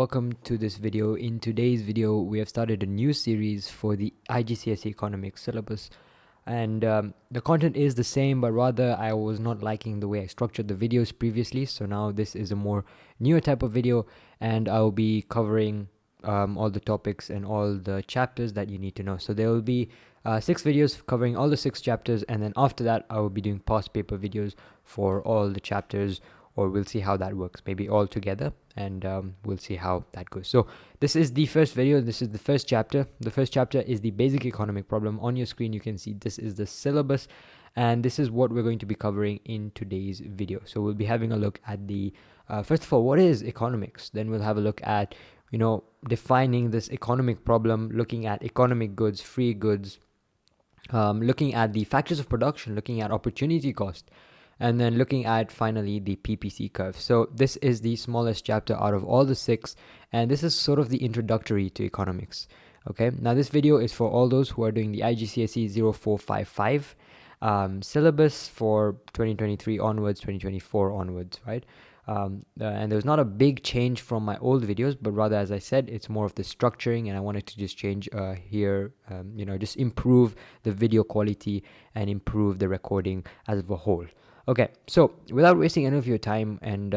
Welcome to this video. In today's video, we have started a new series for the IGCSE Economics syllabus. And the content is the same, but rather I was not liking the way I structured the videos previously. So now this is a more newer type of video, and I will be covering all the topics and all the chapters that you need to know. So there will be 6 videos covering all the 6 chapters, and then after that, I will be doing past paper videos for all the chapters, or we'll see how that works, maybe all together, and we'll see how that goes. So this is the first video. This is the first chapter. The first chapter is the basic economic problem. On your screen, you can see this is the syllabus, and this is what we're going to be covering in today's video. So we'll be having a look at the first of all, what is economics? Then we'll have a look at defining this economic problem, looking at economic goods, free goods, looking at the factors of production, looking at opportunity cost, and then looking at finally the PPC curve. So this is the smallest chapter out of all the 6, and this is sort of the introductory to economics. Okay, now this video is for all those who are doing the IGCSE 0455 syllabus for 2023 onwards, 2024 onwards, right? And there's not a big change from my old videos, but rather, as I said, it's more of the structuring, and I wanted to just change here, just improve the video quality and improve the recording as a whole. Okay, so without wasting any of your time, and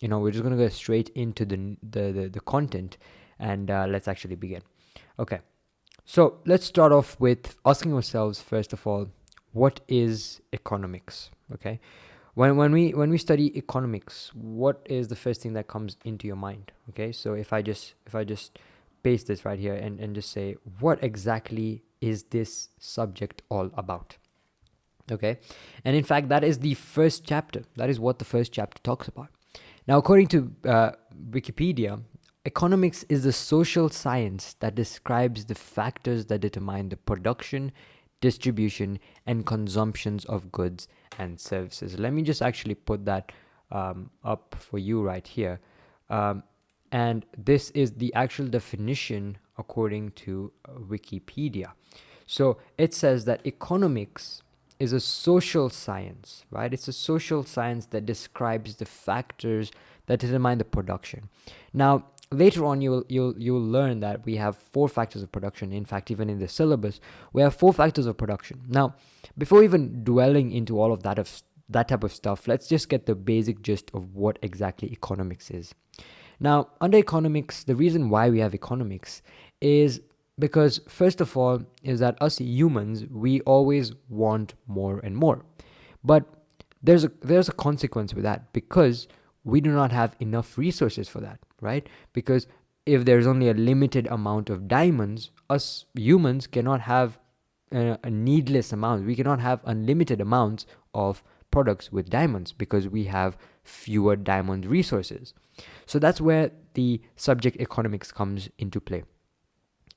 we're just gonna go straight into the content, and let's actually begin. Okay, so let's start off with asking ourselves first of all, what is economics? Okay, when we study economics, what is the first thing that comes into your mind? Okay, so if I just paste this right here and just say, what exactly is this subject all about? Okay, and in fact, that is the first chapter. That is what the first chapter talks about. Now, according to Wikipedia, economics is the social science that describes the factors that determine the production, distribution, and consumptions of goods and services. Let me just actually put that up for you right here. And this is the actual definition according to Wikipedia. So it says that economics is a social science, right? It's a social science that describes the factors that determine the production. Now, later on, you'll learn that we have 4 factors of production. In fact, even in the syllabus, we have 4 factors of production. Now, before even dwelling into all of that type of stuff, let's just get the basic gist of what exactly economics is. Now, under economics, the reason why we have economics is because, first of all, is that us humans, we always want more and more. But there's a consequence with that, because we do not have enough resources for that, right? Because if there's only a limited amount of diamonds, us humans cannot have a needless amount. We cannot have unlimited amounts of products with diamonds because we have fewer diamond resources. So that's where the subject economics comes into play.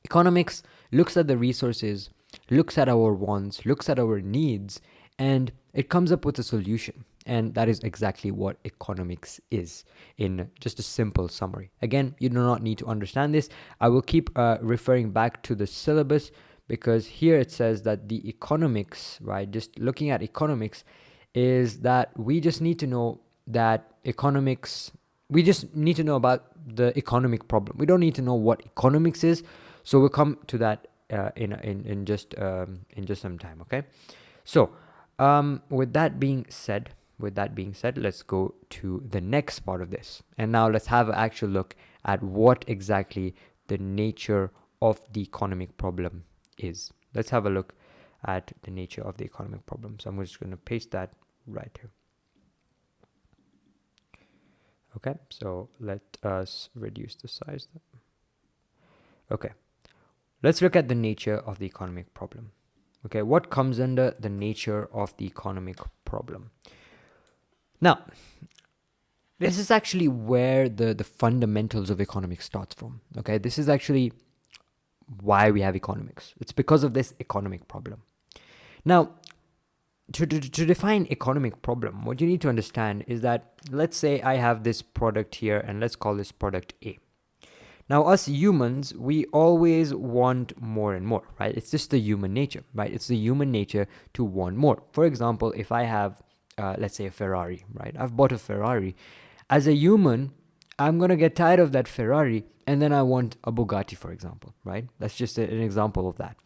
Economics looks at the resources, looks at our wants, looks at our needs, and it comes up with a solution. And that is exactly what economics is, in just a simple summary. Again, you do not need to understand this. I will keep referring back to the syllabus, because here it says that the economics, right, just looking at economics, is that we just need to know that economics, we just need to know about the economic problem. We don't need to know what economics is. So we'll come to that in just some time. Okay. So with that being said, let's go to the next part of this, and now let's have an actual look at what exactly the nature of the economic problem is. Let's have a look at the nature of the economic problem. So I'm just going to paste that right here. Okay. So let us reduce the size. Okay. Let's look at the nature of the economic problem. Okay, what comes under the nature of the economic problem? Now, this is actually where the fundamentals of economics starts from. Okay, this is actually why we have economics. It's because of this economic problem. Now, to define economic problem, what you need to understand is that, let's say I have this product here, and let's call this product A. Now, us humans, we always want more and more, right? It's just the human nature, right? It's the human nature to want more. For example, if I have, let's say, a Ferrari, right? I've bought a Ferrari. As a human, I'm going to get tired of that Ferrari and then I want a Bugatti, for example, right? That's just an example of that.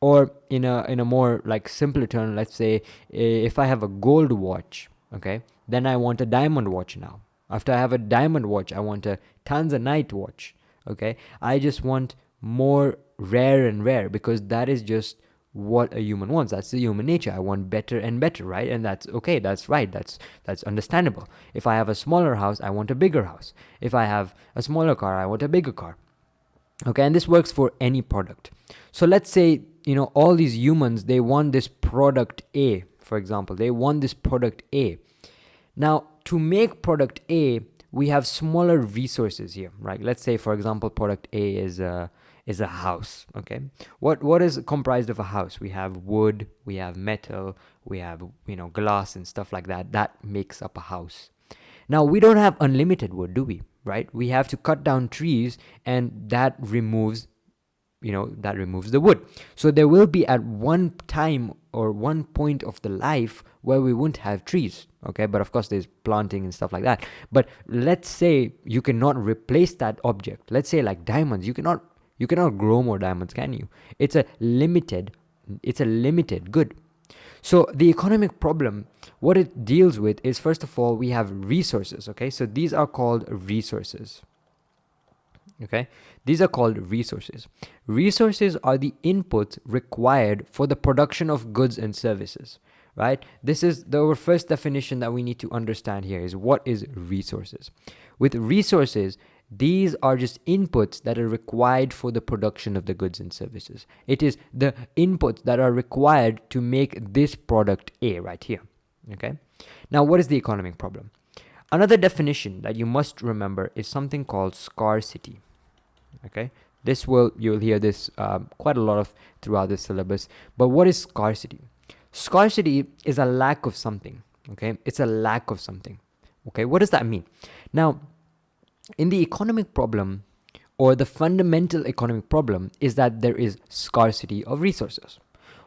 Or in a more like simpler term, let's say if I have a gold watch, okay, then I want a diamond watch now. After I have a diamond watch, I want a Tanzanite watch, okay? I just want more rare and rare because that is just what a human wants. That's the human nature. I want better and better, right? And that's okay. That's right. That's understandable. If I have a smaller house, I want a bigger house. If I have a smaller car, I want a bigger car. Okay, and this works for any product. So let's say, all these humans, they want this product A, for example. They want this product A. Now, to make product A, we have smaller resources here, right? Let's say, for example, product A is a house. Okay, what is comprised of a house? We have wood, we have metal, we have glass and stuff like that. That makes up a house. Now, we don't have unlimited wood, do we? Right? We have to cut down trees, and that removes the wood. So there will be at one time or one point of the life where we won't have trees. Okay, but of course there's planting and stuff like that. But let's say you cannot replace that object. Let's say like diamonds, you cannot grow more diamonds, can you? It's a limited good. So the economic problem, what it deals with is, first of all, we have resources. Okay, so these are called resources. Okay, these are called resources. Resources are the inputs required for the production of goods and services, right? This is our first definition that we need to understand here, is what is resources. With resources, these are just inputs that are required for the production of the goods and services. It is the inputs that are required to make this product A right here. Okay, now what is the economic problem? Another definition that you must remember is something called scarcity. Okay, you'll hear this quite a lot of throughout the syllabus. But what is scarcity? Scarcity is a lack of something. Okay, it's a lack of something. Okay, what does that mean? Now, in the economic problem, or the fundamental economic problem, is that there is scarcity of resources.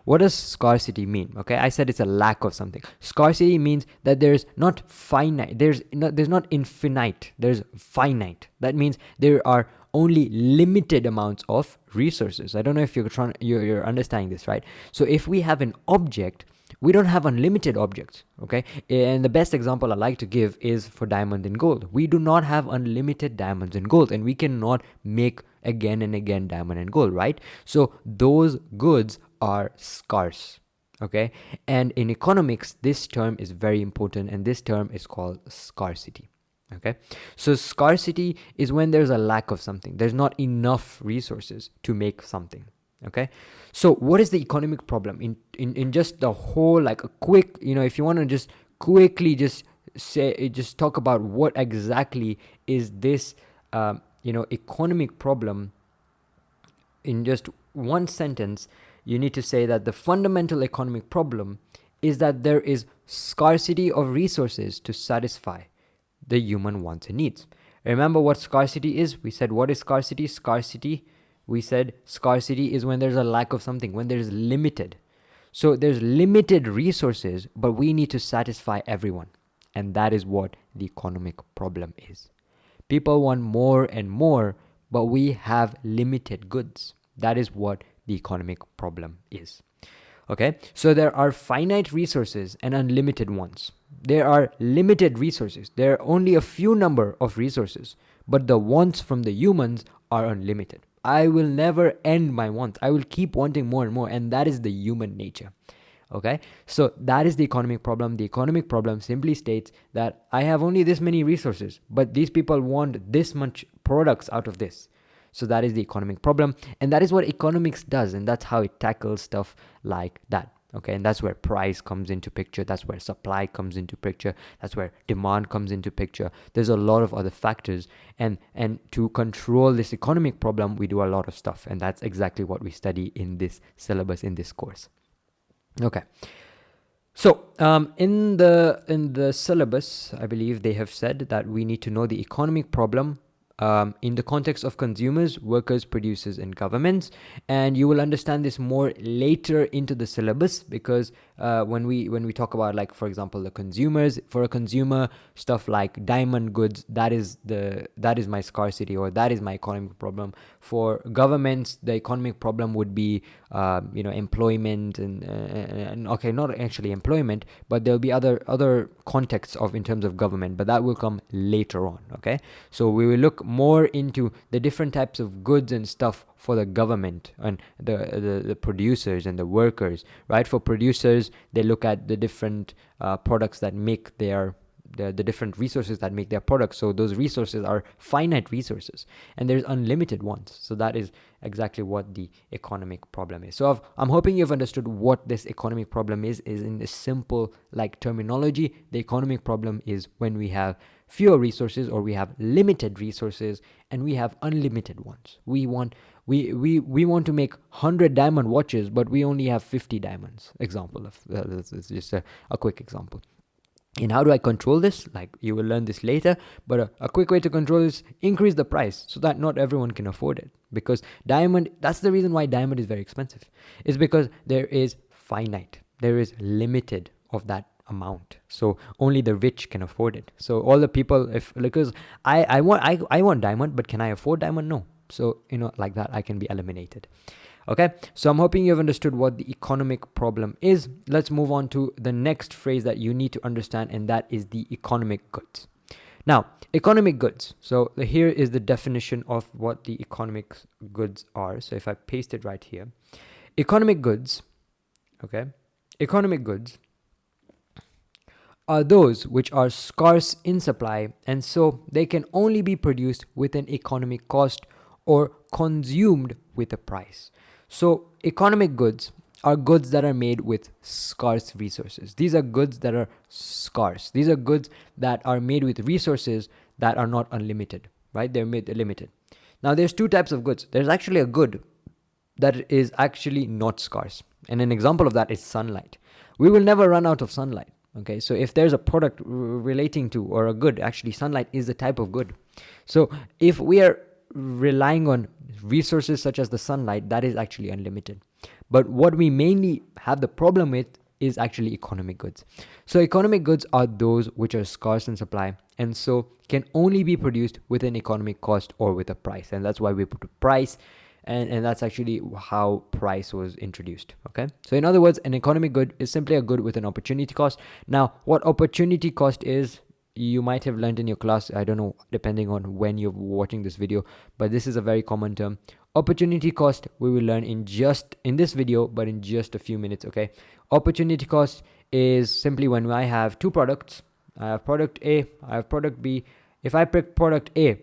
What does scarcity mean? Okay, I said it's a lack of something. Scarcity means that there's not finite, there's not infinite, there's finite. That means there are only limited amounts of resources. I don't know if you're understanding this, right? So if we have an object, we don't have unlimited objects, okay? And the best example I like to give is for diamond and gold. We do not have unlimited diamonds and gold, and we cannot make again and again diamond and gold, right? So those goods are scarce, okay? And in economics, this term is very important, and this term is called scarcity. Okay, so scarcity is when there's a lack of something. There's not enough resources to make something. Okay, so what is the economic problem in just the whole, like a quick, if you want to just quickly just talk about what exactly is this economic problem in just one sentence, you need to say that the fundamental economic problem is that there is scarcity of resources to satisfy the human wants and needs. Remember what scarcity is? We said, what is scarcity? We said scarcity is when there's a lack of something, when there's limited. So there's limited resources, but we need to satisfy everyone. And that is what the economic problem is. People want more and more, but we have limited goods. That is what the economic problem is. Okay, so there are finite resources and unlimited ones. There are limited resources. There are only a few number of resources, but the wants from the humans are unlimited. I will never end my wants. I will keep wanting more and more, and that is the human nature. Okay, so that is the economic problem. The economic problem simply states that I have only this many resources, but these people want this much products out of this. So that is the economic problem, and that is what economics does, and that's how it tackles stuff like that. Okay, and that's where price comes into picture. That's where supply comes into picture. That's where demand comes into picture. There's a lot of other factors, and to control this economic problem, we do a lot of stuff, and that's exactly what we study in this syllabus, in this course. Okay. So in the syllabus, I believe they have said that we need to know the economic problem in the context of consumers, workers, producers, and governments. And you will understand this more later into the syllabus, because when we talk about, like, for example, the consumers. For a consumer, stuff like diamond goods, that is my scarcity, or that is my economic problem. For governments, the economic problem would be employment, and okay, not actually employment, but there'll be other contexts of in terms of government, but that will come later on. Okay, so we will look more into the different types of goods and stuff for the government and the producers and the workers, right? For producers, they look at the different products that make the different resources that make their products. So those resources are finite resources, and there's unlimited ones. So that is exactly what the economic problem is. So I'm hoping you've understood what this economic problem is in a simple, like, terminology. The economic problem is when we have fewer resources, or we have limited resources, and we have unlimited ones. We want to make 100 diamond watches, but we only have 50 diamonds. Example of this is just a quick example. And how do I control this? Like, you will learn this later, but a quick way to control this: increase the price so that not everyone can afford it. Because diamond, that's the reason why diamond is very expensive. It's because there is limited of that amount. So only the rich can afford it. So all the people, because I want diamond, but can I afford diamond? No. So, like that, I can be eliminated. Okay, so I'm hoping you've understood what the economic problem is. Let's move on to the next phrase that you need to understand, and that is the economic goods. Now, economic goods. So here is the definition of what the economic goods are. So if I paste it right here, economic goods, okay, economic goods are those which are scarce in supply, and so they can only be produced with an economic cost or consumed with a price. So economic goods are goods that are made with scarce resources. These are goods that are scarce. These are goods that are made with resources that are not unlimited, right? They're made limited. Now, there's two types of goods. There's actually a good that is actually not scarce. And an example of that is sunlight. We will never run out of sunlight. Okay, so if there's a product relating to, or a good, actually sunlight is the type of good. So if we are relying on resources such as the sunlight, that is actually unlimited. But what we mainly have the problem with is actually economic goods. So economic goods are those which are scarce in supply, and so can only be produced with an economic cost or with a price. And that's why we put a price, and that's actually how price was introduced. Okay, so in other words, an economic good is simply a good with an opportunity cost. Now, what opportunity cost is, you might have learned in your class, I don't know, depending on when you're watching this video, but this is a very common term. Opportunity cost we will learn in this video, but in just a few minutes. Okay, opportunity cost is simply when I have two products. I have product A, I have product B. If I pick product A,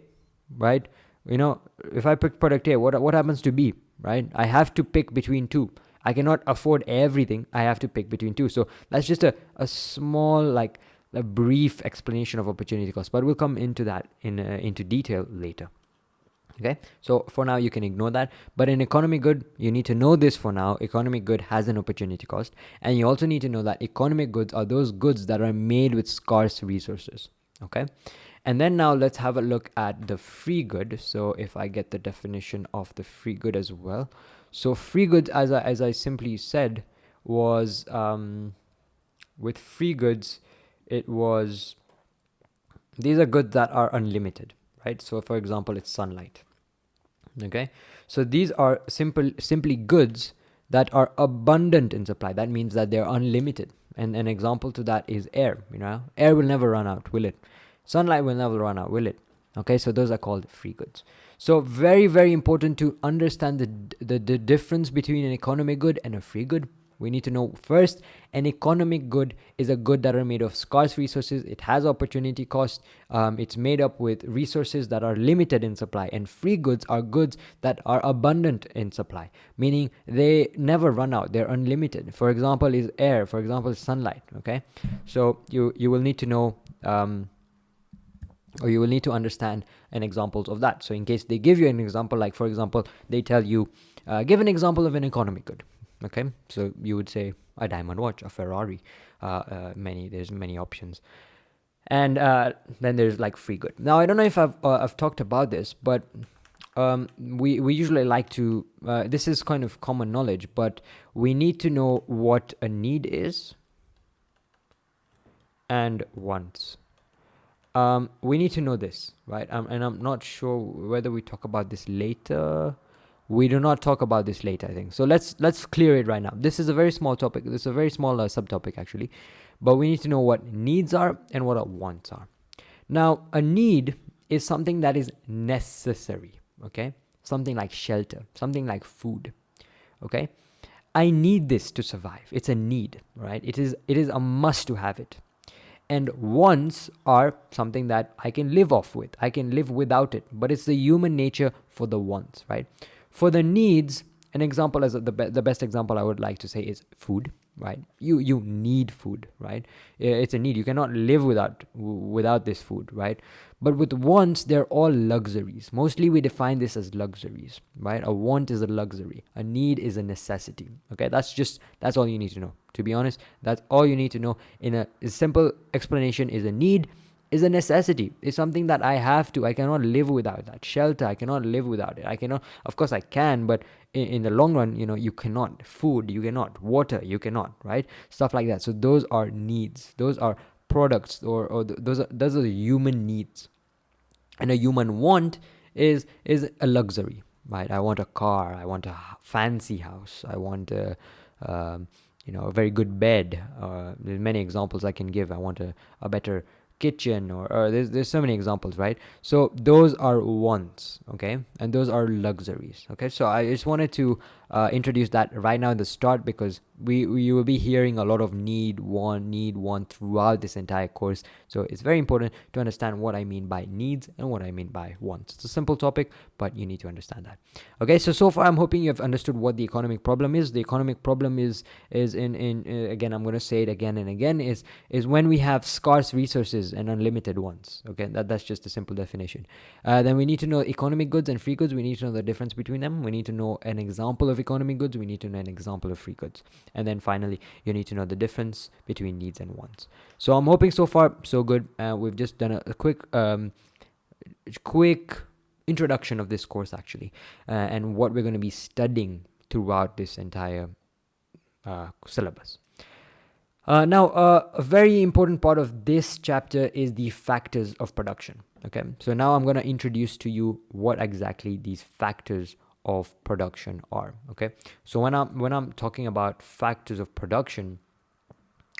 right, if I pick product A, what happens to B, right? I have to pick between two. I cannot afford everything. I have to pick between two. So that's just a small, like, a brief explanation of opportunity cost, but we'll come into that into detail later. Okay, so for now you can ignore that. But in economic good, you need to know this for now. Economic good has an opportunity cost, and you also need to know that economic goods are those goods that are made with scarce resources. Okay, and then now let's have a look at the free good. So if I get the definition of the free good as well. So free goods, as I simply said, was with free goods, it was, these are goods that are unlimited, right? So for example, it's sunlight. Okay, so these are simply goods that are abundant in supply. That means that they're unlimited. And an example to that is air. Air will never run out, will it? Sunlight will never run out, will it? Okay, so those are called free goods. So very, very important to understand the difference between an economic good and a free good. We need to know first, an economic good is a good that are made of scarce resources. It has opportunity cost. It's made up with resources that are limited in supply. And free goods are goods that are abundant in supply, meaning they never run out. They're unlimited. For example, is air. For example, is sunlight. Okay, so you will need to know, or you will need to understand an examples of that. So in case they give you an example, like for example, they tell you, give an example of an economic good. Okay, so you would say a diamond watch, a Ferrari, there's many options. And then there's like free good. Now, I don't know if I've talked about this, but we usually like to, this is kind of common knowledge, but we need to know what a need is and wants. We need to know this, right? And I'm not sure whether we talk about this later. We do not talk about this later, I think. So let's clear it right now. This is a very small topic. This is a very small subtopic, actually. But we need to know what needs are and what our wants are. Now, a need is something that is necessary, okay? Something like shelter, something like food, okay? I need this to survive. It's a need, right? It is a must to have it. And wants are something that I can live off with. I can live without it, but it's the human nature for the wants, right? For the needs, an example, as the best example I would like to say is food, right? You need food, right? It's a need. You cannot live without this food, right? But with wants, they're all luxuries. Mostly we define this as luxuries, right? A want is a luxury. A need is a necessity. Okay, that's all you need to know. To be honest, that's all you need to know. In a simple explanation, is a need is a necessity. It's something that I have to. I cannot live without that. Shelter, I cannot live without it. I cannot. Of course, I can, but in the long run, you cannot. Food, you cannot. Water, you cannot. Right? Stuff like that. So those are needs. Those are products, or those are the human needs. And a human want is a luxury, right? I want a car. I want a fancy house. I want a very good bed. There's many examples I can give. I want a better kitchen, or there's so many examples, right? So those are wants, okay, and those are luxuries, okay. So I just wanted to introduce that right now in the start, because you will be hearing a lot of need, want throughout this entire course. So it's very important to understand what I mean by needs and what I mean by wants. It's a simple topic, but you need to understand that. Okay, so far I'm hoping you have understood what the economic problem is. The economic problem is in again, I'm going to say it again and again, is when we have scarce resources and unlimited ones. Okay, that's just a simple definition. Then we need to know economic goods and free goods. We need to know the difference between them. We need to know an example of economic goods. We need to know an example of free goods. And then finally, you need to know the difference between needs and wants. So I'm hoping so far so good. We've just done a quick introduction of this course, actually, and what we're going to be studying throughout this entire syllabus. Now, a very important part of this chapter is the factors of production. Okay, so now I'm going to introduce to you what exactly these factors of production are. Okay, so when I'm talking about factors of production,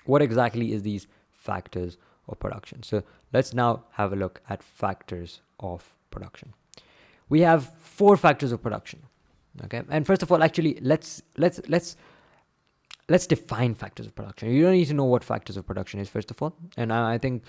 what exactly is these factors of production? So let's now have a look at factors of production. We have 4 factors of production. Okay, and first of all, actually, let's define factors of production. You don't need to know what factors of production is, first of all. And I think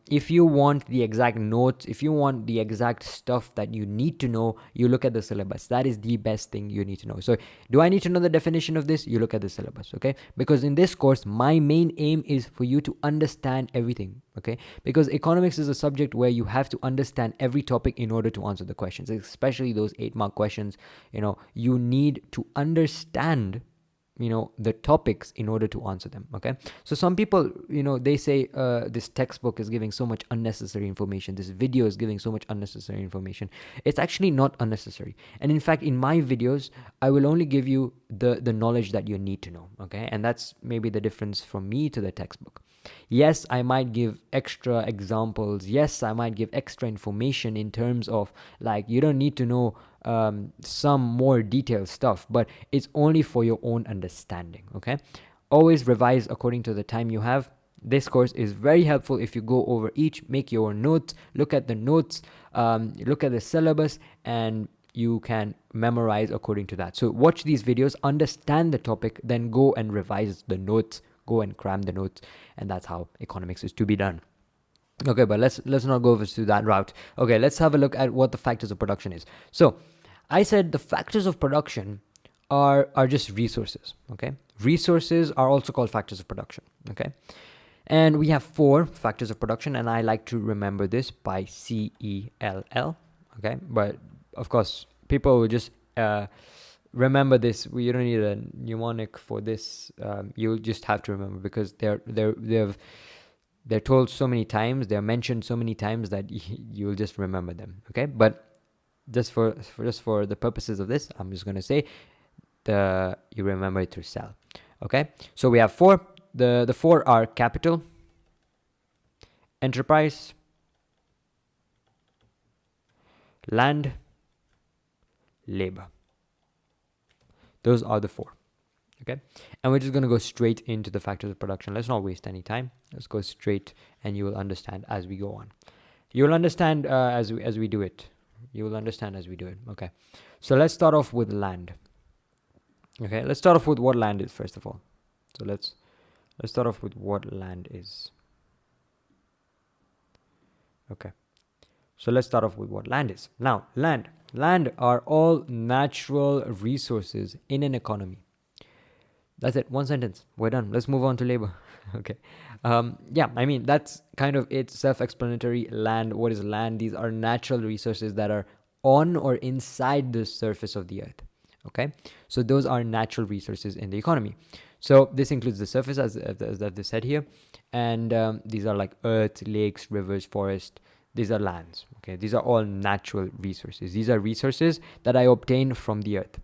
if you want the exact notes, if you want the exact stuff that you need to know, you look at the syllabus. That is the best thing you need to know. So do I need to know the definition of this? You look at the syllabus, okay? Because in this course, my main aim is for you to understand everything, okay? Because economics is a subject where you have to understand every topic in order to answer the questions, especially those 8-mark questions. You need to understand the topics in order to answer them. Okay, so some people, they say this textbook is giving so much unnecessary information, this video is giving so much unnecessary information. It's actually not unnecessary, and in fact, in my videos, I will only give you the knowledge that you need to know. Okay, and that's maybe the difference from me to the textbook. Yes, I might give extra examples. Yes, I might give extra information in terms of, like, you don't need to know some more detailed stuff, but it's only for your own understanding. Okay, always revise according to the time you have. This course is very helpful if you go over each, make your notes, look at the notes, look at the syllabus, and you can memorize according to that. So watch these videos, understand the topic, then go and revise the notes, go and cram the notes, and that's how economics is to be done. Okay, but let's not go over to that route. Okay, let's have a look at what the factors of production is. So I said the factors of production are just resources. Okay, resources are also called factors of production. Okay, and we have 4 factors of production, and I like to remember this by CELL. Okay, but of course people will just remember this. You don't need a mnemonic for this. You just have to remember, because they're told so many times, they're mentioned so many times that you'll just remember them. Okay, but just for the purposes of this, I'm just going to say you remember it through cell. Okay, so we have four. The four are capital, enterprise, land, labor. Those are the four. Okay, and we're just going to go straight into the factors of production. Let's not waste any time. Let's go straight, and you will understand as we go on. You will understand as we do it. You will understand as we do it. Okay, so let's start off with land. Okay, let's start off with what land is first of all. So let's start off with what land is. Okay, so let's start off with what land is. Now, land are all natural resources in an economy. That's it. One sentence. We're done. Let's move on to labor. Okay. Yeah, I mean, that's kind of it. Self-explanatory. Land. What is land? These are natural resources that are on or inside the surface of the earth. Okay. So those are natural resources in the economy. So this includes the surface, as they said here. And these are like earth, lakes, rivers, forest. These are lands. Okay. These are all natural resources. These are resources that I obtain from the earth.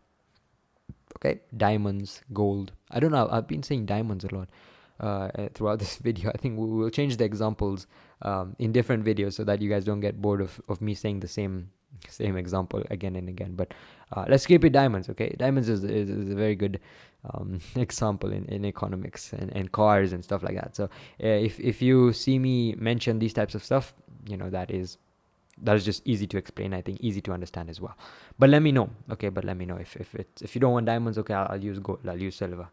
Okay, diamonds, gold. I don't know. I've been saying diamonds a lot throughout this video. I think we will change the examples in different videos so that you guys don't get bored of me saying the same example again and again. But let's keep it diamonds. Okay, diamonds is a very good example in economics and cars and stuff like that. So if you see me mention these types of stuff, that is just easy to explain. I think easy to understand as well. But let me know. Okay, but let me know if you don't want diamonds. Okay, I'll use gold. I'll use silver.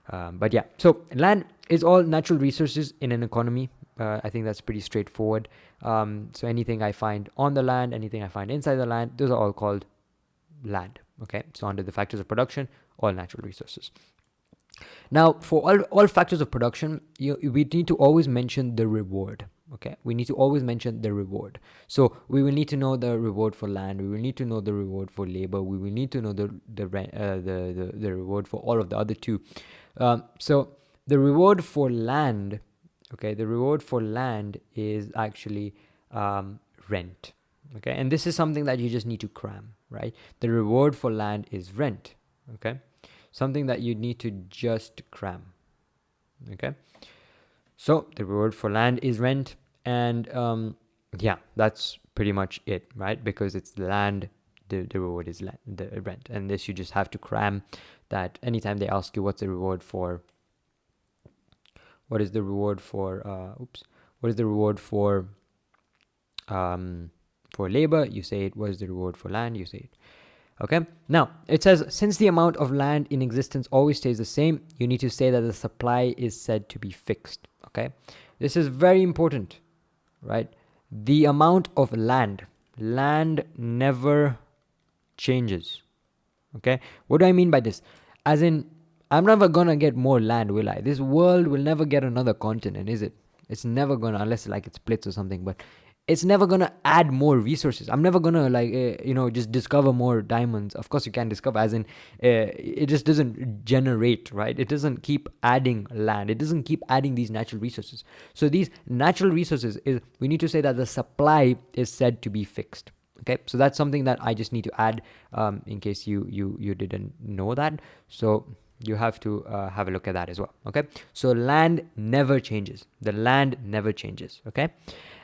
But yeah, so land is all natural resources in an economy. I think that's pretty straightforward. So anything I find on the land, anything I find inside the land, those are all called land. Okay, so under the factors of production, all natural resources. Now, for all factors of production, we need to always mention the reward. Okay, we need to always mention the reward. So we will need to know the reward for land. We will need to know the reward for labor. We will need to know the reward for all of the other two. So the reward for land, okay, the reward for land is actually rent. Okay, and this is something that you just need to cram, right? The reward for land is rent. Okay, something that you need to just cram. Okay. So the reward for land is rent, and yeah, that's pretty much it, right? Because it's land, the reward is land, the rent, and this you just have to cram that anytime they ask you what's the reward for, what is the reward for, what is the reward for labor? You say it. What is the reward for land? You say it. Okay, now it says, since the amount of land in existence always stays the same, you need to say that the supply is said to be fixed. Okay, this is very important, right? The amount of land never changes. Okay, what do I mean by this? As in, I'm never gonna get more land, will I? This world will never get another continent, is it? It's never gonna, unless like it splits or something, but it's never gonna add more resources. I'm never gonna just discover more diamonds. Of course you can discover, as in it just doesn't generate, right? It doesn't keep adding land. It doesn't keep adding these natural resources. So these natural resources, we need to say that the supply is said to be fixed. Okay, so that's something that I just need to add in case you didn't know that. So you have to have a look at that as well. Okay, so land never changes. The land never changes. Okay.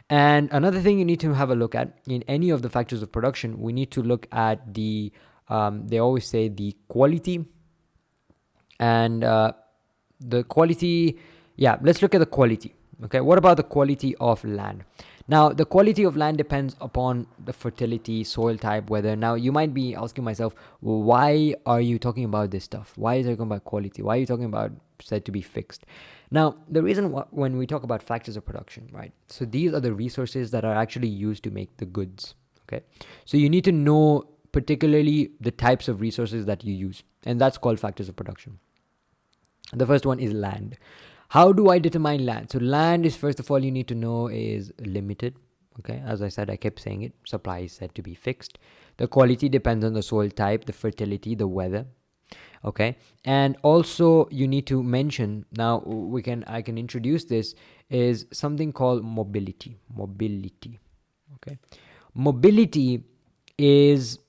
And another thing you need to have a look at in any of the factors of production, we need to look at the, they always say the quality. And the quality, yeah, let's look at the quality. Okay, what about the quality of land? Now, the quality of land depends upon the fertility, soil type, weather. Now, you might be asking myself, well, why are you talking about this stuff? Why are you talking about quality? Why are you talking about said to be fixed? Now, the reason when we talk about factors of production, right? So these are the resources that are actually used to make the goods. Okay, so you need to know particularly the types of resources that you use, and that's called factors of production. The first one is land. How do I determine land? So land is, first of all, you need to know is limited. Okay, as I said, I kept saying it. Supply is said to be fixed. The quality depends on the soil type, the fertility, the weather. Okay, and also you need to mention, now I can introduce this, is something called mobility. Okay, mobility is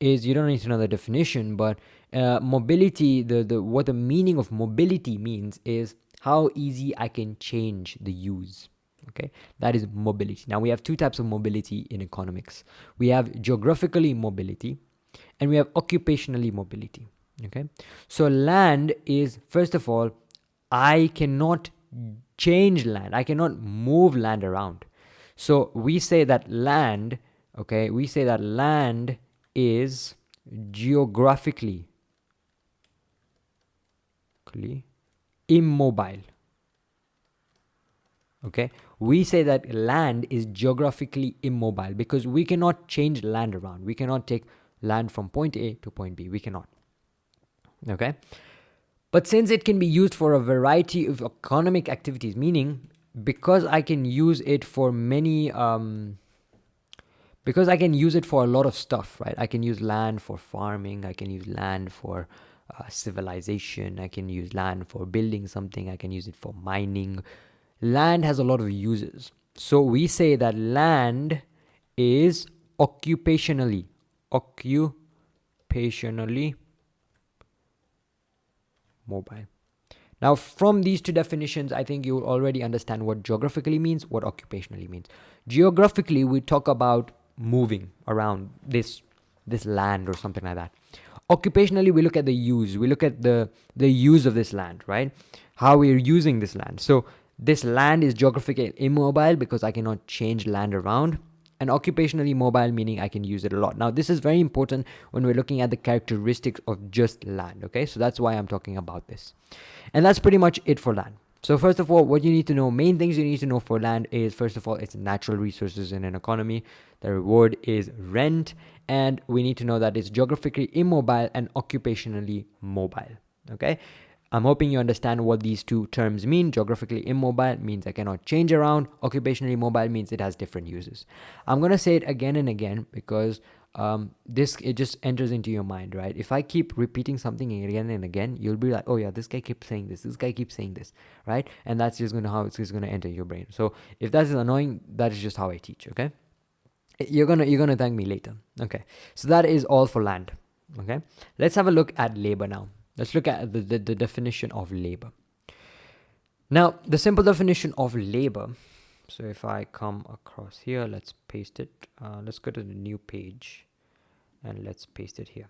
you don't need to know the definition, but mobility, the what the meaning of mobility means is how easy I can change the use. Okay, that is mobility. Now we have two types of mobility in economics. We have geographically mobility, and we have occupationally mobility. Okay, so land is, first of all, I cannot change land, I cannot move land around. So we say that land, okay, we say that land is geographically immobile. Okay, we say that land is geographically immobile because we cannot change land around. We cannot take land from point A to point B. We cannot. Okay, but since it can be used for a variety of economic activities, meaning because I can use it for many because I can use it for a lot of stuff, right? I can use land for farming, I can use land for civilization, I can use land for building something, I can use it for mining. Land has a lot of uses. So we say that land is occupationally mobile. Now, from these two definitions, I think you will already understand what geographically means, what occupationally means. Geographically, we talk about moving around this land or something like that. Occupationally, we look at the use. We look at the use of this land, right? How we're using this land. So this land is geographically immobile because I cannot change land around, and occupationally mobile, meaning I can use it a lot. Now, this is very important when we're looking at the characteristics of just land, okay? So that's why I'm talking about this. And that's pretty much it for land. So first of all, what you need to know, main things you need to know for land is, first of all, it's natural resources in an economy. The reward is rent, and we need to know that it's geographically immobile and occupationally mobile, okay? I'm hoping you understand what these two terms mean. Geographically immobile means I cannot change around. Occupationally mobile means it has different uses. I'm going to say it again and again because it just enters into your mind, right? If I keep repeating something again and again, you'll be like, oh yeah, this guy keeps saying this guy keeps saying this, right? And that's just how it's just going to enter your brain. So if that is annoying, that is just how I teach, okay? You're gonna thank me later. Okay, so that is all for land. Okay, let's have a look at labor now. Let's look at the definition of labor. Now, the simple definition of labor. So if I come across here, let's paste it. Let's go to the new page and let's paste it here.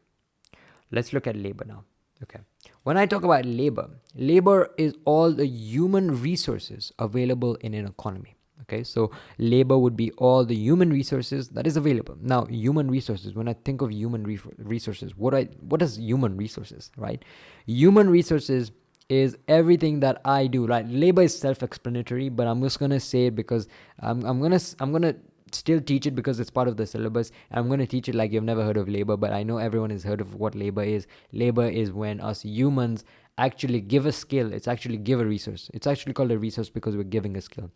Let's look at labor now. Okay. When I talk about labor, labor is all the human resources available in an economy. Okay, so labor would be all the human resources that is available. Now, human resources, when I think of human resources, what is human resources, right? Human resources is everything that I do. Like labor is self-explanatory, but I'm just gonna say it because I'm gonna still teach it because it's part of the syllabus. I'm going to teach it like you've never heard of labor, but I know everyone has heard of what labor is. Labor is when us humans actually give a skill. It's actually give a resource. It's actually called a resource because we're giving a skill.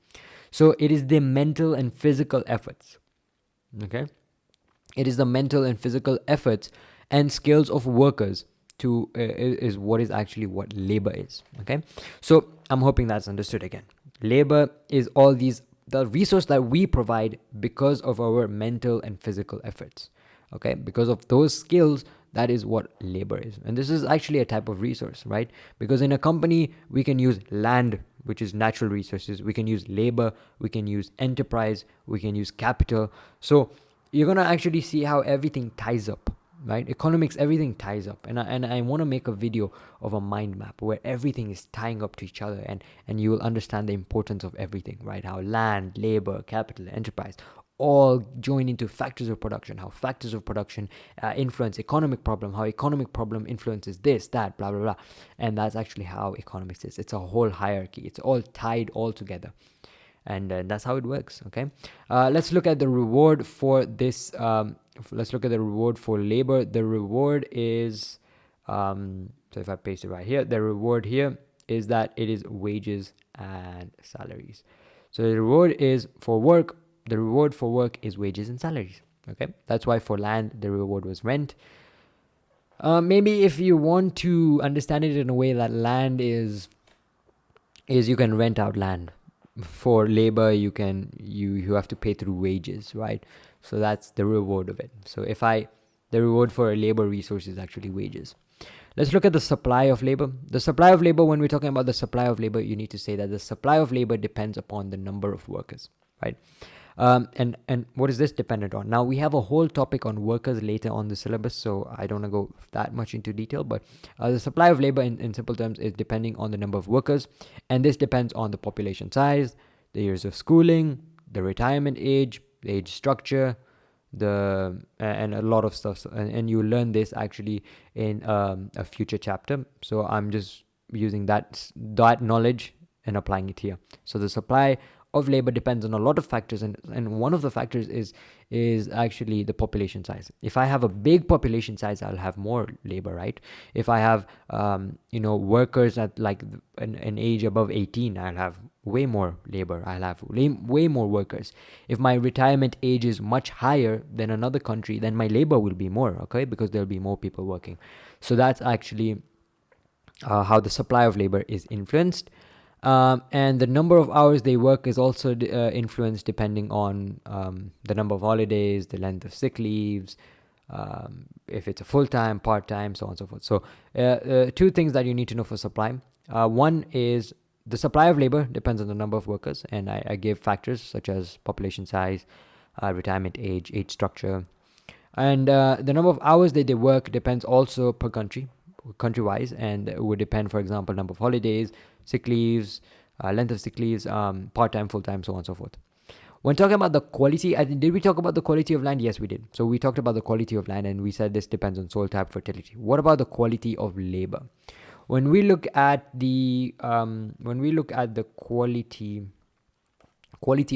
So it is the mental and physical efforts. Okay? It is the mental and physical efforts and skills of workers to is what is actually what labor is. Okay? So I'm hoping that's understood again. Labor is all these the resource that we provide because of our mental and physical efforts. Okay, because of those skills, that is what labor is. And this is actually a type of resource, right? Because in a company, we can use land, which is natural resources. We can use labor, we can use enterprise, we can use capital. So you're going to actually see how everything ties up, right? Economics, everything ties up. And I want to make a video of a mind map where everything is tying up to each other, and you will understand the importance of everything, right? How land, labor, capital, enterprise all join into factors of production, how factors of production influence economic problem, how economic problem influences this, that, blah, blah, blah. And that's actually how economics is. It's a whole hierarchy. It's all tied all together. And that's how it works, okay? Let's look at the reward for this. Let's look at the reward for labor. The reward is, so if I paste it right here, the reward here is that it is wages and salaries. So the reward is for work. The reward for work is wages and salaries, okay? That's why for land, the reward was rent. Maybe if you want to understand it in a way that land is you can rent out land. For labor, you have to pay through wages, right? So that's the reward of it. So the reward for a labor resource is actually wages. Let's look at the supply of labor. The supply of labor, when we're talking about the supply of labor, you need to say that the supply of labor depends upon the number of workers, right? And what is this dependent on? Now, we have a whole topic on workers later on the syllabus, so I don't want to go that much into detail, but the supply of labor in simple terms is depending on the number of workers, and this depends on the population size, the years of schooling, the retirement age, the age structure, and a lot of stuff, and you learn this actually in a future chapter. So I'm just using that knowledge and applying it here. So the supply of labor depends on a lot of factors, and one of the factors is actually the population size. If I have a big population size, I'll have more labor, right? If I have workers at like an age above 18, I'll have way more labor. I'll have way more workers. If my retirement age is much higher than another country, then my labor will be more, okay, because there'll be more people working. So that's actually how the supply of labor is influenced. And the number of hours they work is also influenced depending on the number of holidays, the length of sick leaves, if it's a full-time, part-time, so on and so forth. So two things that you need to know for supply. One is the supply of labor depends on the number of workers, and I gave factors such as population size, retirement age structure, and the number of hours that they work depends also per country-wise, and it would depend, for example, number of holidays, sick leaves, length of sick leaves, part-time, full-time, so on and so forth. When talking about the quality, did we talk about the quality of land? Yes, we did. So we talked about the quality of land, and we said this depends on soil type, fertility. What about the quality of labor? When we look at the quality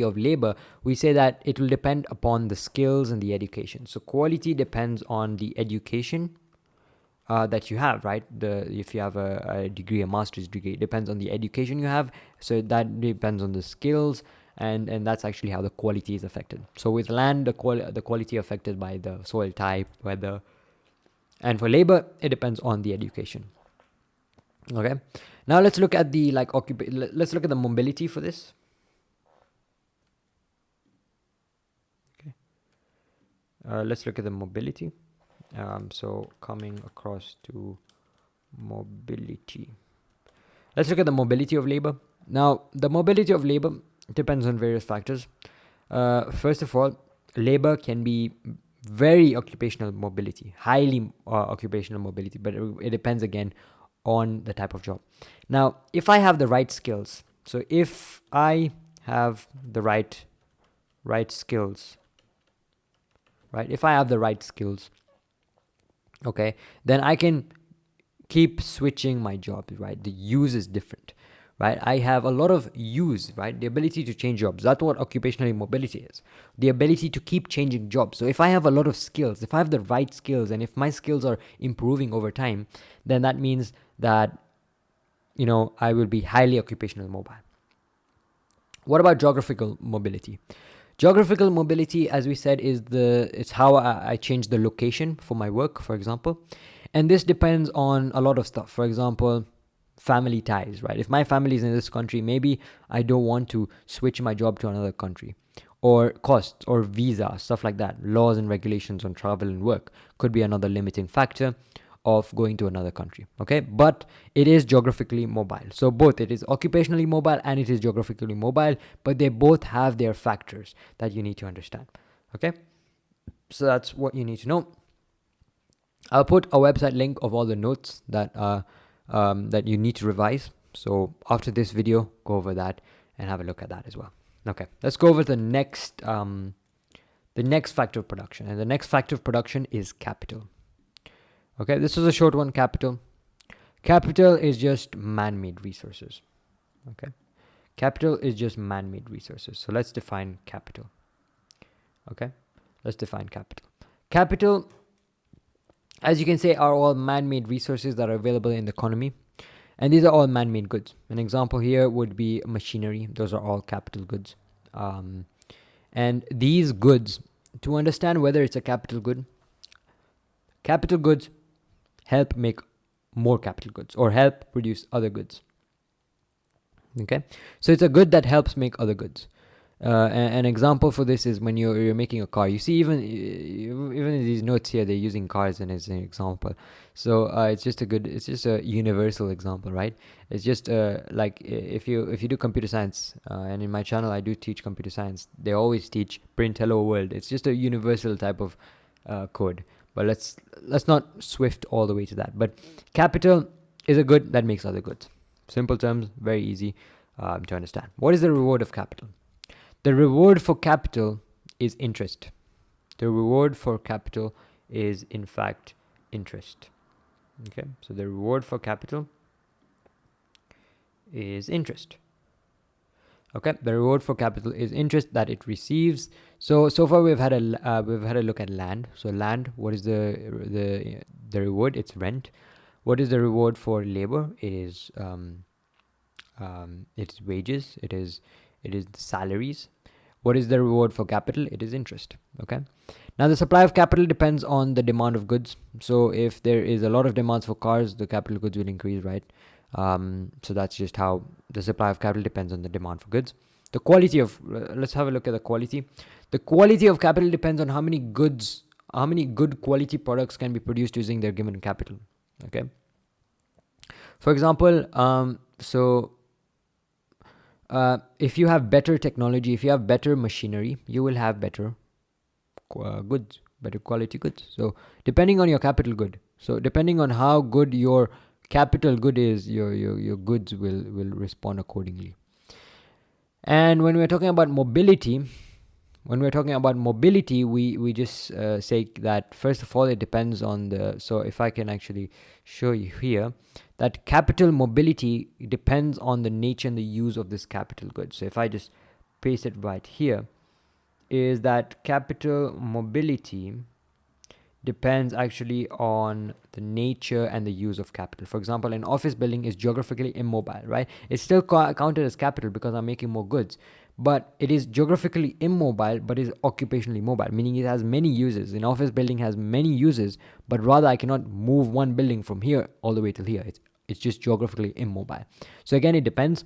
of labor, we say that it will depend upon the skills and the education. So quality depends on the education that you have, right? If you have a degree, a master's degree, it depends on the education you have. So that depends on the skills, and that's actually how the quality is affected. So with land, the quality affected by the soil type, weather, and for labor, it depends on the education. Okay, now let's look at the let's look at the mobility for this. Okay, let's look at the mobility. So coming across to mobility, let's look at the mobility of labor. Now, the mobility of labor depends on various factors. First of all, labor can be very occupational mobility, highly occupational mobility, but it depends again on the type of job. Now, if I have the right skills, so if I have the right skills, right? If I have the right skills, okay, then I can keep switching my job, right? The use is different, right? I have a lot of use, right? The ability to change jobs. That's what occupational mobility is. The ability to keep changing jobs. So if I have a lot of skills, if I have the right skills, and if my skills are improving over time, then that means that, I will be highly occupational mobile. What about geographical mobility? Geographical mobility, as we said, it's how I change the location for my work, for example. And this depends on a lot of stuff. For example, family ties, right? If my family is in this country, maybe I don't want to switch my job to another country. Or costs or visa, stuff like that. Laws and regulations on travel and work could be another limiting factor of going to another country, okay? But it is geographically mobile. So both, it is occupationally mobile and it is geographically mobile, but they both have their factors that you need to understand, okay? So that's what you need to know. I'll put a website link of all the notes that that you need to revise. So after this video, go over that and have a look at that as well. Okay, let's go over the next factor of production, and the next factor of production is capital. Okay, this was a short one. Capital is just man-made resources. Okay, capital is just man-made resources. So let's define capital. Okay, let's define capital. Capital, as you can say, are all man-made resources that are available in the economy. And these are all man-made goods. An example here would be machinery. Those are all capital goods. And these goods, to understand whether it's a capital goods help make more capital goods or help produce other goods. Okay? So it's a good that helps make other goods. An example for this is when you're making a car. You see, even in these notes here, they're using cars and as an example. So it's just a universal example, right? It's just like if you do computer science, and in my channel I do teach computer science. They always teach print hello world. It's just a universal type of code. But let's not swift all the way to that. But capital is a good that makes other goods. Simple terms, very easy to understand. What is the reward of capital? The reward for capital is interest. The reward for capital is, in fact, interest. Okay, so the reward for capital is interest. Okay, the reward for capital is interest that it receives. So far we've had a look at land. So land, what is the reward? It's rent. What is the reward for labor? It is it's wages. It is salaries. What is the reward for capital? It is interest. Okay. Now the supply of capital depends on the demand of goods. So if there is a lot of demands for cars, the capital goods will increase, right? So that's just how the supply of capital depends on the demand for goods. The quality of let's have a look at the quality. The quality of capital depends on how many good quality products can be produced using their given capital. Okay. For example, if you have better technology, if you have better machinery, you will have better goods, better quality goods. So depending on your capital good, so depending on how good your capital good is, your goods will respond accordingly. And when we're talking about mobility, we just say that first of all it depends on so if I can actually show you here that capital mobility depends on the nature and the use of this capital good. So if I just paste it right here, is that capital mobility depends actually on the nature and the use of capital. For example, an office building is geographically immobile, right? It's still counted as capital because I'm making more goods, but it is geographically immobile but is occupationally mobile, meaning it has many uses. An office building has many uses, but rather I cannot move one building from here all the way till here. It's just geographically immobile. So again, it depends.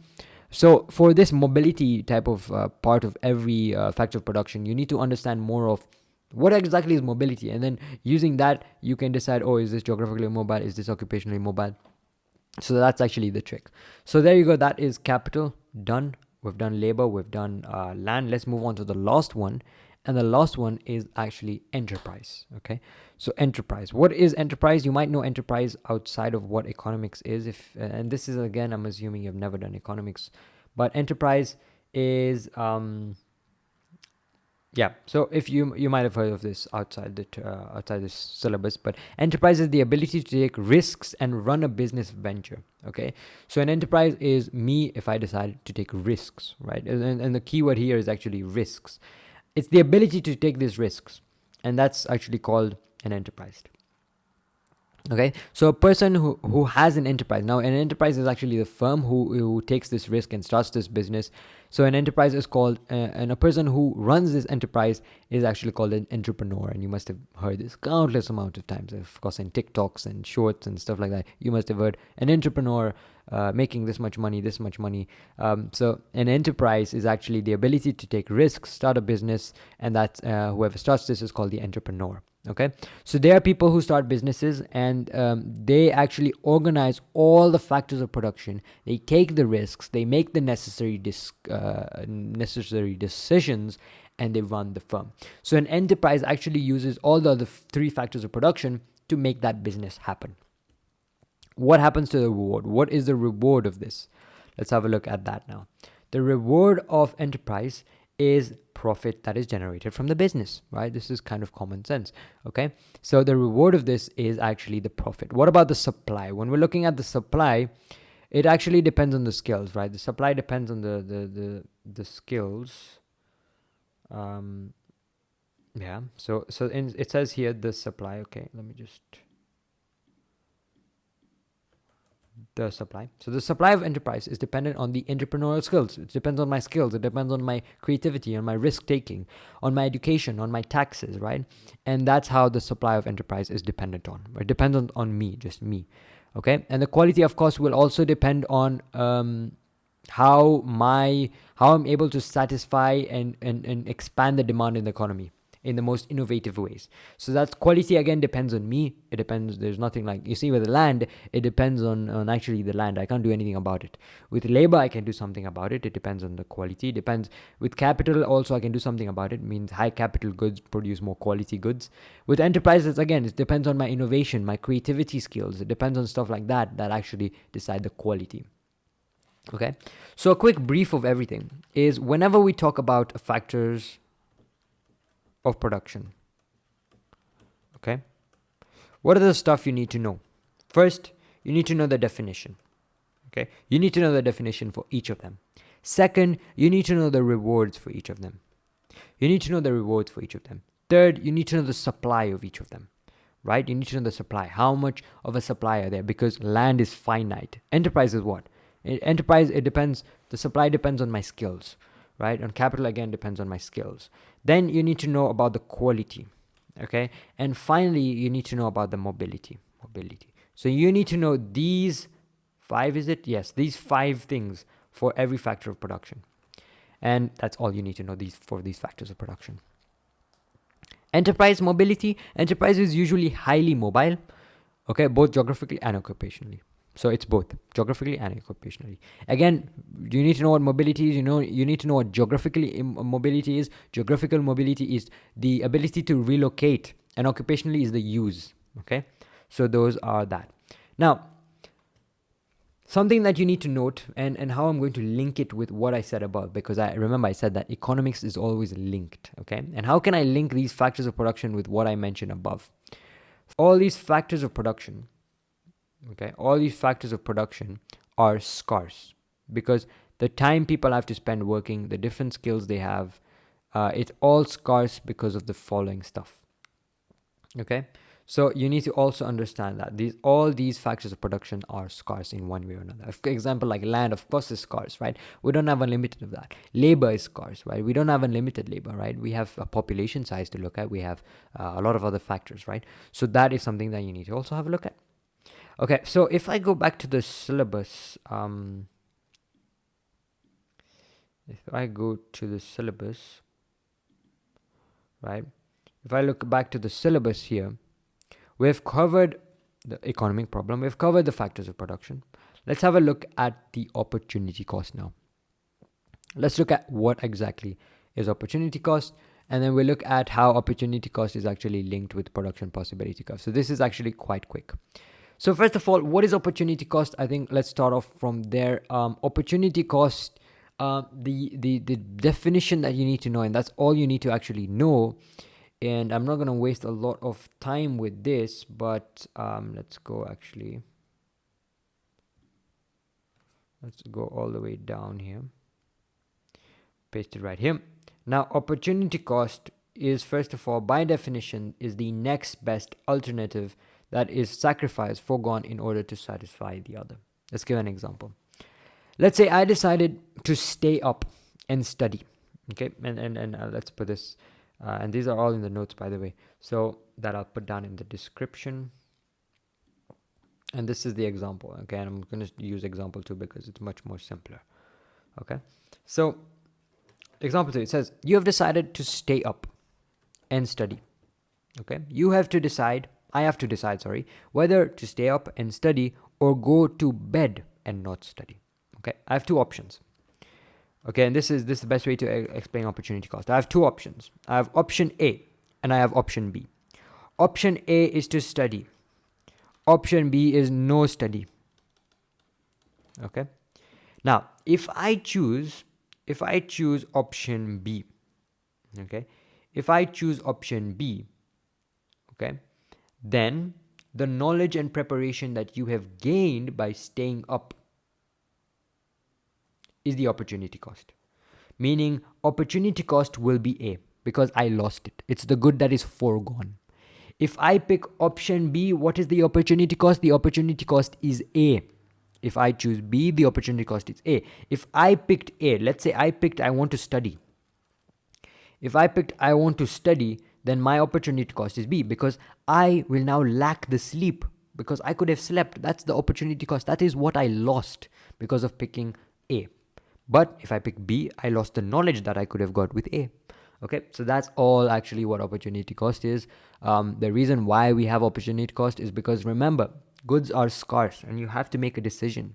So for this mobility type of part of every factor of production, you need to understand more of what exactly is mobility, and then using that you can decide, oh, is this geographically mobile, is this occupationally mobile? So that's actually the trick. So there you go, that is capital done. We've done labor, we've done land. Let's move on to the last one, and the last one is actually enterprise. Okay, so enterprise, what is enterprise? You might know enterprise outside of what economics is, and this is, again, I'm assuming you've never done economics, but enterprise is so if you might have heard of this outside this syllabus, but enterprise is the ability to take risks and run a business venture. Okay, so an enterprise is me if I decide to take risks, right? And the keyword here is actually risks. It's the ability to take these risks, and that's actually called an enterprise. Okay, so a person who has an enterprise. Now an enterprise is actually the firm who takes this risk and starts this business. So an enterprise is called and a person who runs this enterprise is actually called an entrepreneur. And you must have heard this countless amount of times, of course, in TikToks and shorts and stuff like that. You must have heard an entrepreneur making this much money. So an enterprise is actually the ability to take risks, start a business, and that's whoever starts this is called the entrepreneur. Okay, so there are people who start businesses, and they actually organize all the factors of production. They take the risks, they make the necessary decisions, and they run the firm. So an enterprise actually uses all the other three factors of production to make that business happen. What happens to the reward? What is the reward of this? Let's have a look at that now. The reward of enterprise is profit that is generated from the business, right? This is kind of common sense. Okay, so the reward of this is actually the profit. What about the supply? When we're looking at the supply, it actually depends on the skills, right? The supply depends on the skills. So it says here the supply. Okay, let me just the supply. So the supply of enterprise is dependent on the entrepreneurial skills. It depends on my skills. It depends on my creativity, on my risk taking, on my education, on my taxes, right? And that's how the supply of enterprise is dependent on. It depends on me, just me. Okay, and the quality, of course, will also depend on how I'm able to satisfy and expand the demand in the economy in the most innovative ways. So that's quality again depends on me. It depends. There's nothing like you see with the land. It depends on actually the land. I can't do anything about it. With labor, I can do something about it. It depends on the quality. It depends with capital also. I can do something about it. It means high capital goods produce more quality goods. With enterprises, again, it depends on my innovation, my creativity skills. It depends on stuff like that that actually decide the quality. Okay, so a quick brief of everything is whenever we talk about factors of production, okay, what are the stuff you need to know? First, you need to know the definition. Okay, you need to know the definition for each of them. Second, you need to know the rewards for each of them. You need to know the rewards for each of them. Third, you need to know the supply of each of them. Right? You need to know the supply. How much of a supply are there? Because land is finite. Enterprise is what? Enterprise, it depends. The supply depends on my skills, right? On capital, again, depends on my skills. Then you need to know about the quality, okay? And finally, you need to know about the mobility. So you need to know these five, is it? Yes, these five things for every factor of production. And that's all you need to know for these factors of production. Enterprise mobility. Enterprise is usually highly mobile, okay, both geographically and occupationally. So it's both geographically and occupationally. Again, you need to know what mobility is. You need to know what geographically mobility is. Geographical mobility is the ability to relocate, and occupationally is the use. Okay, so those are that. Now, something that you need to note, and how I'm going to link it with what I said above, because I remember I said that economics is always linked. Okay, and how can I link these factors of production with what I mentioned above? All these factors of production. Okay, all these factors of production are scarce because the time people have to spend working, the different skills they have, it's all scarce because of the following stuff. Okay, so you need to also understand that all these factors of production are scarce in one way or another. For example, like land, of course, is scarce, right? We don't have unlimited of that. Labor is scarce, right? We don't have unlimited labor, right? We have a population size to look at. We have a lot of other factors, right? So that is something that you need to also have a look at. Okay, so if I go back to the syllabus, right? If I look back to the syllabus here, we've covered the economic problem. We've covered the factors of production. Let's have a look at the opportunity cost now. Let's look at what exactly is opportunity cost, and then we'll look at how opportunity cost is actually linked with production possibility cost. So this is actually quite quick. So first of all, what is opportunity cost? I think let's start off from there. Opportunity cost, the definition that you need to know, and that's all you need to actually know. And I'm not going to waste a lot of time with this, but let's go all the way down here. Paste it right here. Now, opportunity cost is, first of all, by definition, is the next best alternative that is sacrificed, foregone in order to satisfy the other. Let's give an example. Let's say I decided to stay up and study. Okay, and let's put this, and these are all in the notes, by the way, so that I'll put down in the description. And this is the example. Okay, and I'm going to use example 2 because it's much more simpler. Okay, so example 2, it says you have decided to stay up and study. Okay, I have to decide, whether to stay up and study or go to bed and not study. Okay, I have two options. Okay, and this is the best way to explain opportunity cost. I have two options. I have option A and I have option B. Option A is to study. Option B is no study. Okay, now if I choose option B, okay, okay, then the knowledge and preparation that you have gained by staying up is the opportunity cost. Meaning opportunity cost will be A because I lost it. It's the good that is foregone. If I pick option B, what is the opportunity cost? The opportunity cost is A. If I choose B, the opportunity cost is A. If I picked A, let's say I want to study. If I picked I want to study, then my opportunity cost is B because I will now lack the sleep because I could have slept. That's the opportunity cost. That is what I lost because of picking A. But if I pick B, I lost the knowledge that I could have got with A. Okay, so that's all actually what opportunity cost is. The reason why we have opportunity cost is because, remember, goods are scarce and you have to make a decision,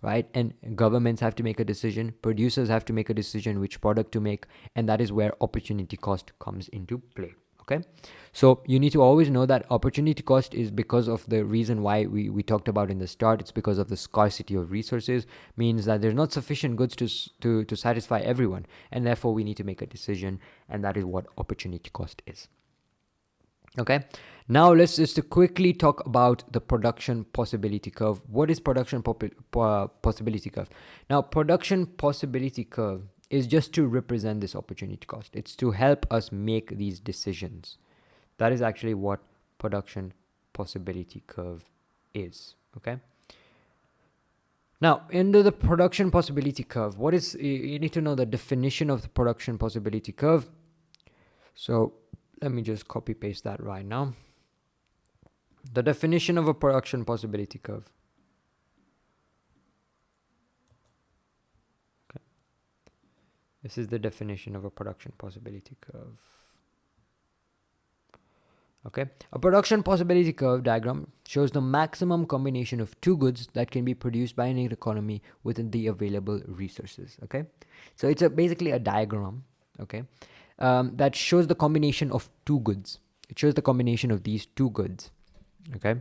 right? And governments have to make a decision, producers have to make a decision which product to make, and that is where opportunity cost comes into play. Okay, so you need to always know that opportunity cost is because of the reason why we talked about in the start. It's because of the scarcity of resources, means that there's not sufficient goods to satisfy everyone, and therefore we need to make a decision, and that is what opportunity cost is. Okay, now let's just quickly talk about the production possibility curve. What is production possibility curve? Now, production possibility curve is just to represent this opportunity cost. It's to help us make these decisions. That is actually what production possibility curve is. Okay. Now, into the production possibility curve, what is, you need to know the definition of the production possibility curve. So let me just copy paste that right now. The definition of a production possibility curve. Okay. This is the definition of a production possibility curve. Okay, a production possibility curve diagram shows the maximum combination of two goods that can be produced by an economy within the available resources. Okay, so it's basically a diagram. Okay, that shows the combination of two goods. It shows the combination of these two goods. Okay,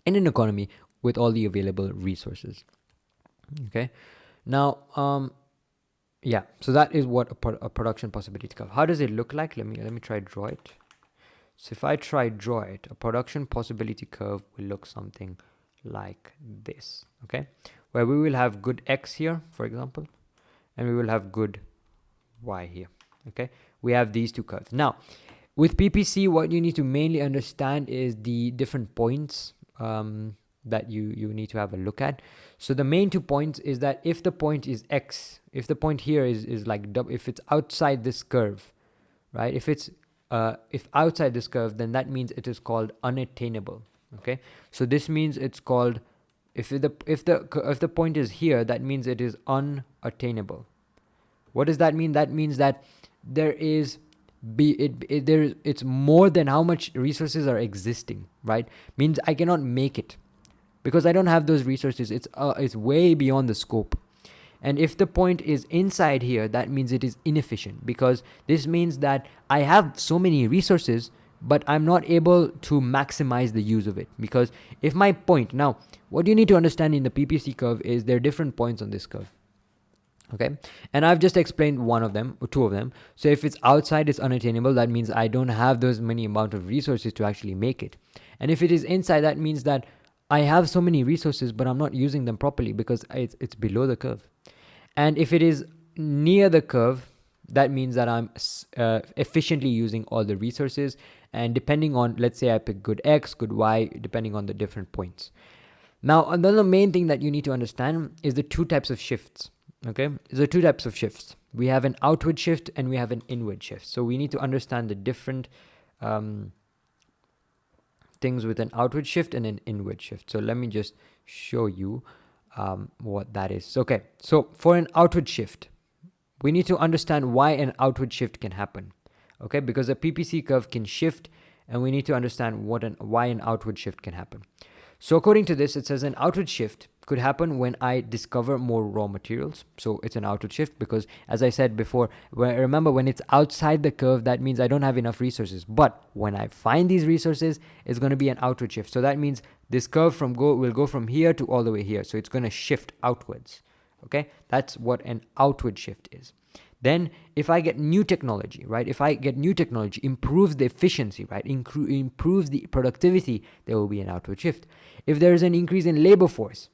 in an economy with all the available resources. Okay, now yeah, so that is what a production possibility curve. How does it look like? Let me try to draw it. So if I try draw it, a production possibility curve will look something like this, okay? Where we will have good X here, for example, and we will have good Y here, okay? We have these two curves. Now, with PPC, what you need to mainly understand is the different points that you need to have a look at. So the main 2 points is that if the point is X, if the point here is like, if it's outside this curve, right? If outside this curve, then that means it is called unattainable. Okay, so this means it's called, if the point is here, that means it is unattainable. What does that mean? That means that there is it's more than how much resources are existing, right? Means I cannot make it because I don't have those resources. It's way beyond the scope. And if the point is inside here, that means it is inefficient, because this means that I have so many resources, but I'm not able to maximize the use of it. Because if my point, now, what you need to understand in the PPC curve is there are different points on this curve. Okay, and I've just explained one of them, or two of them. So if it's outside, it's unattainable. That means I don't have those many amount of resources to actually make it. And if it is inside, that means that I have so many resources, but I'm not using them properly because it's below the curve. And if it is near the curve, that means that I'm efficiently using all the resources. And depending on, let's say I pick good X, good Y, depending on the different points. Now, another main thing that you need to understand is the two types of shifts. Okay, there are two types of shifts. We have an outward shift and we have an inward shift. So we need to understand the different things with an outward shift and an inward shift. So let me just show you what that is. Okay, so for an outward shift, we need to understand why an outward shift can happen. Okay, because a PPC curve can shift, and we need to understand why an outward shift can happen. So according to this, it says an outward shift could happen when I discover more raw materials. So it's an outward shift because, as I said before, remember when it's outside the curve, that means I don't have enough resources. But when I find these resources, it's going to be an outward shift. So that means this curve will go from here to all the way here. So it's going to shift outwards. Okay, that's what an outward shift is. Then if I get new technology, right? If I get new technology, improves the efficiency, right? Improves the productivity, there will be an outward shift. If there is an increase in labor force,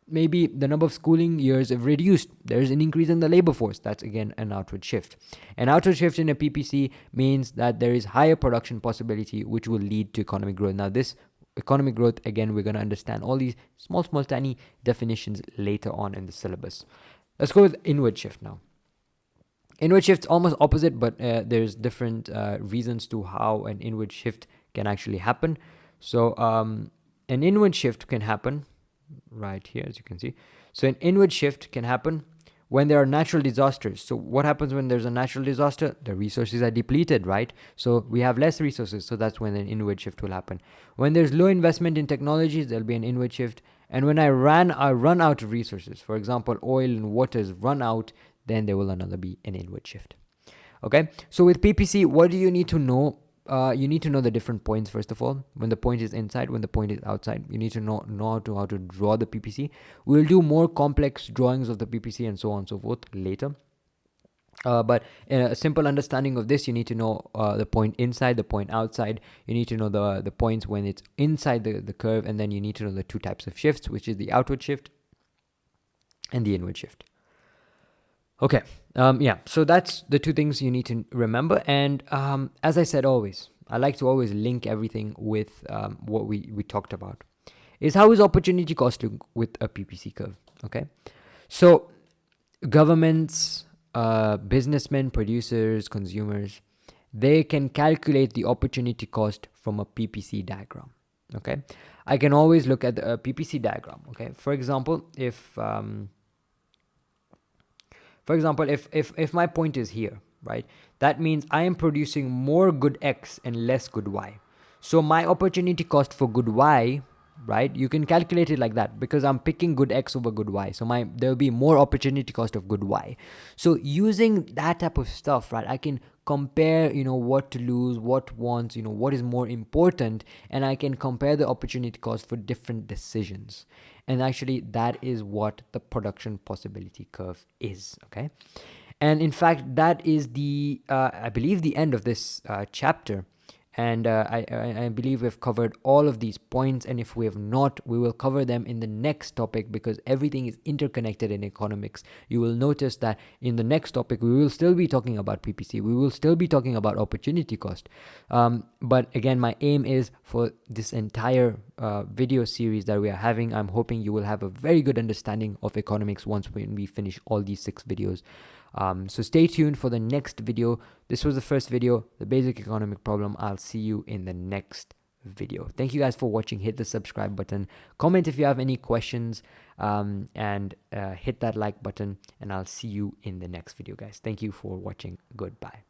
maybe the number of schooling years have reduced, there is an increase in the labor force. That's again an outward shift. An outward shift in a PPC means that there is higher production possibility, which will lead to economic growth. Now this economic growth, again, we're going to understand all these small tiny definitions later on in the syllabus. Let's go with inward shift now. Inward shift's almost opposite, but there's different reasons to how an inward shift can actually happen. So an inward shift can happen right here, as you can see. So an inward shift can happen When there are natural disasters, so what happens when there's a natural disaster? The resources are depleted, right? So we have less resources, so that's when an inward shift will happen. When there's low investment in technologies, there'll be an inward shift. And when I run out of resources, for example, oil and waters run out, then there will another be an inward shift. Okay, so with PPC, what do you need to know? You need to know the different points, first of all. When the point is inside, when the point is outside, you need to know how to draw the PPC. We'll do more complex drawings of the PPC and so on and so forth later. But a simple understanding of this, you need to know the point inside, the point outside. You need to know the points when it's inside the curve, and then you need to know the two types of shifts, which is the outward shift and the inward shift. Okay, so that's the two things you need to remember. And as I said, I like to always link everything with what we talked about. Is how is opportunity cost with a PPC curve? Okay, so governments, businessmen, producers, consumers, they can calculate the opportunity cost from a PPC diagram. Okay, I can always look at the PPC diagram. Okay, for example, if my point is here, right, that means I am producing more good X and less good Y. So my opportunity cost for good Y, right, you can calculate it like that because I'm picking good X over good Y. So there will be more opportunity cost of good Y. So using that type of stuff, right, I can compare, what to lose, what wants, what is more important, and I can compare the opportunity cost for different decisions. And actually, that is what the production possibility curve is, okay? And in fact, that is I believe, the end of this chapter. And I believe we've covered all of these points. And if we have not, we will cover them in the next topic because everything is interconnected in economics. You will notice that in the next topic, we will still be talking about PPC. We will still be talking about opportunity cost. But again, my aim is for this entire video series that we are having, I'm hoping you will have a very good understanding of economics once we finish all these 6 videos. So stay tuned for the next video. This was the first video, the basic economic problem. I'll see you in the next video. Thank you guys for watching. Hit the subscribe button. Comment if you have any questions, and hit that like button. And I'll see you in the next video, guys. Thank you for watching. Goodbye.